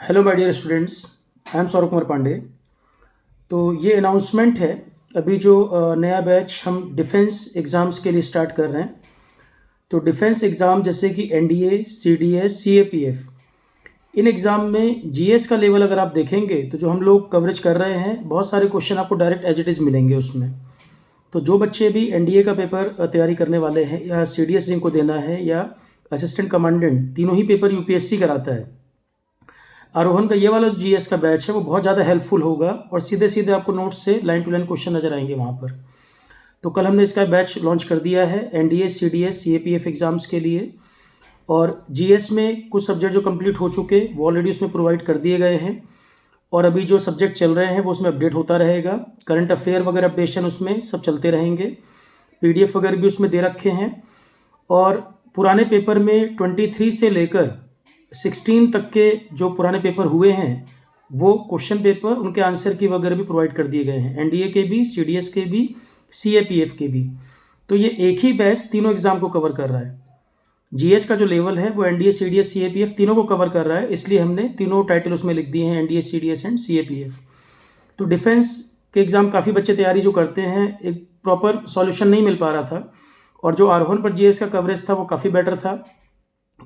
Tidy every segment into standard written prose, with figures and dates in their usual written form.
Hello my dear students, I am Saurabh Kumar Pandey. तो ये announcement है, अभी जो नया बैच हम डिफेंस एग्ज़ाम्स के लिए स्टार्ट कर रहे हैं। तो डिफेंस एग्ज़ाम जैसे कि NDA, CDS, CAPF, in exam में जीएस का लेवल अगर आप देखेंगे तो जो हम लोग कवरेज कर रहे हैं, बहुत सारे क्वेश्चन आपको डायरेक्ट एज इट इज़ मिलेंगे उसमें। तो जो बच्चे भी एनडीए का पेपर तैयारी करने वाले हैं या सीडीएस जिनको देना है या असिस्टेंट कमांडेंट, तीनों ही पेपर यूपीएससी कराता है। आरोहन का ये वाला जो जीएस का बैच है वो बहुत ज़्यादा हेल्पफुल होगा और सीधे सीधे आपको नोट्स से लाइन टू लाइन क्वेश्चन नजर आएंगे वहाँ पर। तो कल हमने इसका बैच लॉन्च कर दिया है एनडीए, सीडीएस, सीएपीएफ एग्ज़ाम्स के लिए। और जीएस में कुछ सब्जेक्ट जो कंप्लीट हो चुके वो ऑलरेडी उसमें प्रोवाइड कर दिए गए हैं और अभी जो सब्जेक्ट चल रहे हैं वो उसमें अपडेट होता रहेगा। करंट अफेयर वगैरह अपडेशन उसमें सब चलते रहेंगे। पीडीएफ वगैरह भी उसमें दे रखे हैं और पुराने पेपर में 23 से लेकर 16 तक के जो पुराने पेपर हुए हैं वो क्वेश्चन पेपर, उनके आंसर की वगैरह भी प्रोवाइड कर दिए गए हैं, एनडीए के भी, सीडीएस के भी, सीएपीएफ के भी। तो ये एक ही बैच तीनों एग्जाम को कवर कर रहा है। जीएस का जो लेवल है वो एनडीए, सीडीएस, सीएपीएफ तीनों को कवर कर रहा है, इसलिए हमने तीनों टाइटल उसमें लिख दिए हैं, एनडीए, सीडीएस एंड सीएपीएफ। तो डिफेंस के एग्ज़ाम काफ़ी बच्चे तैयारी जो करते हैं, एक प्रॉपर सॉल्यूशन नहीं मिल पा रहा था और जो आरोहन पर जीएस का कवरेज था वो काफ़ी बेटर था।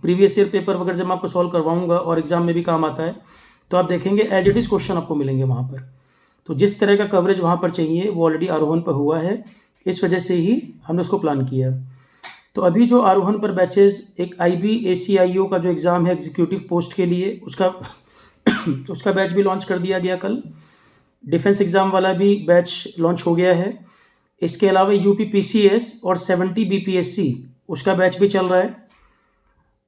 प्रीवियस ईयर पेपर वगैरह जब मैं आपको सॉल्व करवाऊंगा और एग्जाम में भी काम आता है तो आप देखेंगे एज इट इज़ क्वेश्चन आपको मिलेंगे वहाँ पर। तो जिस तरह का कवरेज वहाँ पर चाहिए वो ऑलरेडी आरोहन पर हुआ है, इस वजह से ही हमने उसको प्लान किया। तो अभी जो आरोहन पर बैचेस, एक IBACIO का जो एग्ज़ाम है एग्जीक्यूटिव पोस्ट के लिए, उसका बैच भी लॉन्च कर दिया गया कल। डिफेंस एग्ज़ाम वाला भी बैच लॉन्च हो गया है। इसके अलावा UPPCS और 70 BPSC उसका बैच भी चल रहा है।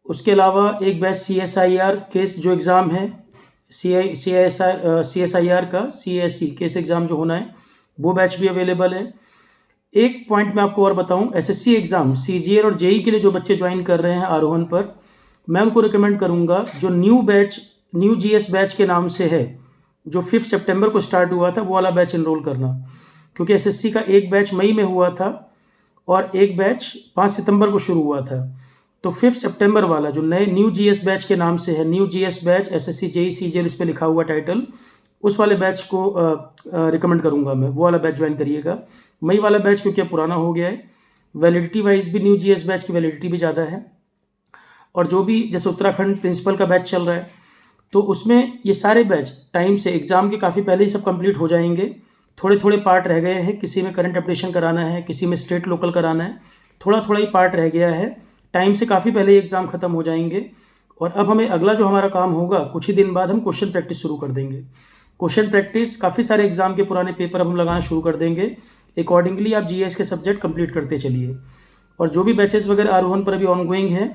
उसके अलावा एक बैच CSIR केस जो एग्ज़ाम है, CSIR का CSE केस एग्ज़ाम जो होना है वो बैच भी अवेलेबल है। एक पॉइंट मैं आपको और बताऊं, SSC एग्ज़ाम CGL और JEE के लिए जो बच्चे ज्वाइन कर रहे हैं आरोहन पर, मैं उनको रिकमेंड करूंगा जो न्यू GS बैच के नाम से है, जो 5 सितंबर को स्टार्ट हुआ था, वो वाला बैच इनरोल करना। क्योंकि SSC का एक बैच मई में हुआ था और एक बैच 5 सितंबर को शुरू हुआ था। तो 5 सितंबर वाला जो नए न्यू GS बैच के नाम से है, new GS batch SSC, JEE, CGL उस पर लिखा हुआ टाइटल, उस वाले बैच को रिकमेंड करूंगा मैं, वो वाला बैच ज्वाइन करिएगा। मई वाला बैच क्योंकि अब पुराना हो गया है, वैलिडिटी वाइज भी न्यू GS बैच की वैलिडिटी भी ज़्यादा है। और जो भी जैसे उत्तराखंड प्रिंसिपल का बैच चल रहा है तो उसमें ये सारे बैच टाइम से एग्ज़ाम के काफ़ी पहले ही सब कंप्लीट हो जाएंगे। थोड़े थोड़े पार्ट रह गए हैं, किसी में करंट अपडेशन कराना है, किसी में स्टेट लोकल कराना है, थोड़ा थोड़ा ही पार्ट रह गया है। टाइम से काफ़ी पहले एग्ज़ाम ख़त्म हो जाएंगे और अब हमें अगला जो हमारा काम होगा, कुछ ही दिन बाद हम क्वेश्चन प्रैक्टिस शुरू कर देंगे। क्वेश्चन प्रैक्टिस काफ़ी सारे एग्ज़ाम के पुराने पेपर अब हम लगाना शुरू कर देंगे। अकॉर्डिंगली आप जीएस के सब्जेक्ट कंप्लीट करते चलिए। और जो भी बैचेस वगैरह आरोहन पर अभी ऑनगोइंग है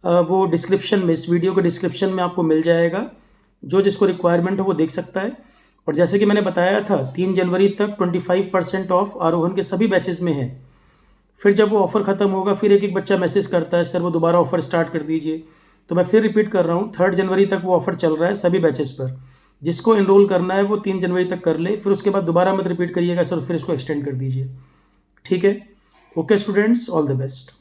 वो डिस्क्रिप्शन में, इस वीडियो के डिस्क्रिप्शन में आपको मिल जाएगा। जो जिसको रिक्वायरमेंट हो वो देख सकता है। और जैसे कि मैंने बताया था 3 जनवरी तक 25% ऑफ आरोहन के सभी बैचेस में है। फिर जब वो ऑफ़र ख़त्म होगा फिर एक एक बच्चा मैसेज करता है, सर वो दोबारा ऑफ़र स्टार्ट कर दीजिए। तो मैं फिर रिपीट कर रहा हूँ, 3 जनवरी तक वो ऑफ़र चल रहा है सभी बैचेस पर। जिसको एनरोल करना है वो 3 जनवरी तक कर ले, फिर उसके बाद दोबारा मत रिपीट करिएगा सर, फिर इसको एक्सटेंड कर दीजिए। ठीक है? Okay students, all the best.